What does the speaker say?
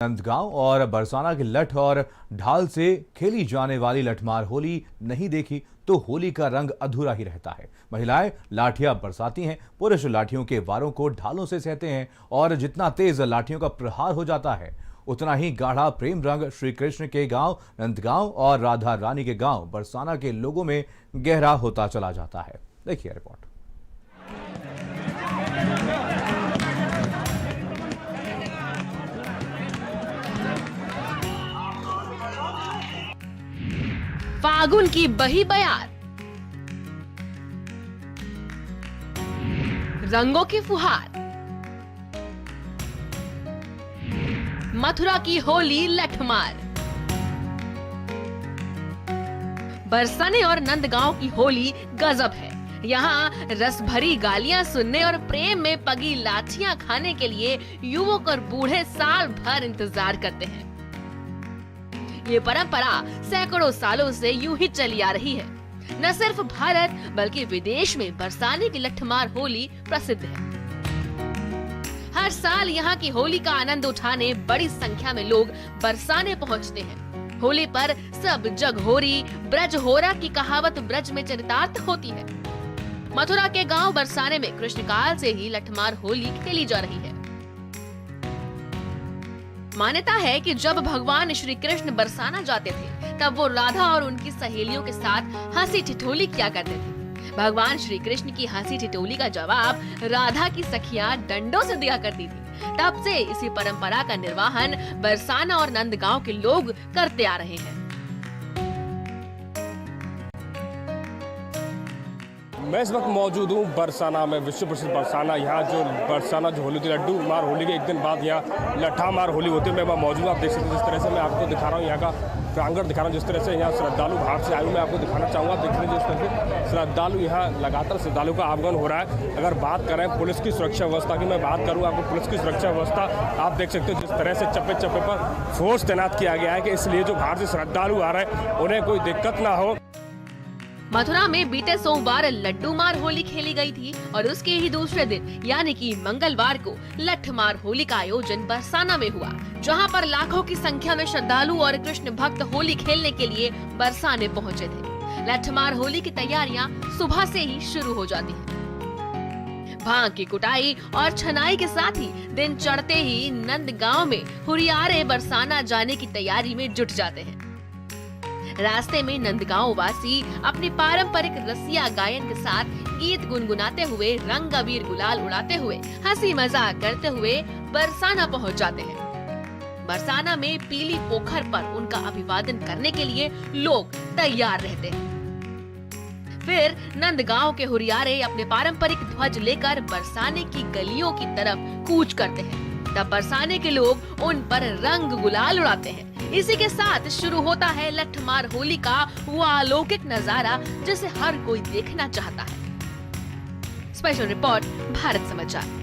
नंदगांव और बरसाना की लठ और ढाल से खेली जाने वाली लठमार होली नहीं देखी तो होली का रंग अधूरा ही रहता है। महिलाएं लाठियां बरसाती हैं, पुरुष लाठियों के वारों को ढालों से सहते हैं और जितना तेज लाठियों का प्रहार हो जाता है उतना ही गाढ़ा प्रेम रंग श्री कृष्ण के गांव नंदगांव और राधा रानी के गांव बरसाना के लोगों में गहरा होता चला जाता है। देखिए रिपोर्ट। फागुन की बही बयार, रंगों की फुहार, मथुरा की होली लठमार। बरसाने और नंदगांव की होली गजब है। यहाँ रस भरी गालियां सुनने और प्रेम में पगी लाठियां खाने के लिए युवक और बूढ़े साल भर इंतजार करते हैं। ये परंपरा सैकड़ों सालों से यूं ही चली आ रही है। न सिर्फ भारत बल्कि विदेश में बरसाने की लठमार होली प्रसिद्ध है। हर साल यहाँ की होली का आनंद उठाने बड़ी संख्या में लोग बरसाने पहुँचते हैं। होली पर सब जग होरी ब्रज होरा की कहावत ब्रज में चरितार्थ होती है। मथुरा के गांव बरसाने में कृष्णकाल से ही लठमार होली खेली जा रही है। मान्यता है कि जब भगवान श्री कृष्ण बरसाना जाते थे तब वो राधा और उनकी सहेलियों के साथ हंसी ठिठोली किया करते थे। भगवान श्री कृष्ण की हंसी ठिठोली का जवाब राधा की सखियां डंडों से दिया करती थी। तब से इसी परंपरा का निर्वहन बरसाना और नंदगांव के लोग करते आ रहे हैं। मैं इस वक्त मौजूद हूँ बरसाना में, विश्व प्रसिद्ध बरसाना। यहाँ जो बरसाना जो होली होती है, लड्डू मार होली के एक दिन बाद यहाँ लट्ठा मार होली होती है। मैं वहाँ मौजूद हूँ, आप देख सकते हैं। जिस तरह से मैं आपको दिखा रहा हूँ यहाँ का प्रांगण दिखा रहा हूँ, जिस तरह से यहाँ श्रद्धालु बाहर से आए हुए, मैं आपको दिखाना चाहूँगा। देख रहे हैं जिस तरह से श्रद्धालु यहाँ लगातार श्रद्धालु का आगमन हो रहा है। अगर बात करें पुलिस की सुरक्षा व्यवस्था की, मैं बात करूँ आपको पुलिस की सुरक्षा व्यवस्था, आप देख सकते हो जिस तरह से चप्पे चप्पे पर फोर्स तैनात किया गया है कि इसलिए जो बाहर से श्रद्धालु आ रहे हैं उन्हें कोई दिक्कत ना हो। मथुरा में बीते सोमवार लड्डू मार होली खेली गई थी और उसके ही दूसरे दिन यानी कि मंगलवार को लठमार होली का आयोजन बरसाना में हुआ, जहां पर लाखों की संख्या में श्रद्धालु और कृष्ण भक्त होली खेलने के लिए बरसाने पहुंचे थे। लठमार होली की तैयारियां सुबह से ही शुरू हो जाती हैं। भांग की कुटाई और छनाई के साथ ही दिन चढ़ते ही नंदगांव में हुरियारे बरसाना जाने की तैयारी में जुट जाते हैं। रास्ते में नंदगांव वासी अपनी पारंपरिक रसिया गायन के साथ गीत गुनगुनाते हुए रंग अबीर गुलाल उड़ाते हुए हंसी मजाक करते हुए बरसाना पहुंच जाते हैं। बरसाना में पीली पोखर पर उनका अभिवादन करने के लिए लोग तैयार रहते हैं। फिर नंदगांव के हुरियारे अपने पारंपरिक ध्वज लेकर बरसाने की गलियों की तरफ कूच करते हैं। तब बरसाने के लोग उन पर रंग गुलाल उड़ाते हैं। इसी के साथ शुरू होता है लठमार होली का वो अलौकिक नजारा जिसे हर कोई देखना चाहता है। स्पेशल रिपोर्ट, भारत समाचार।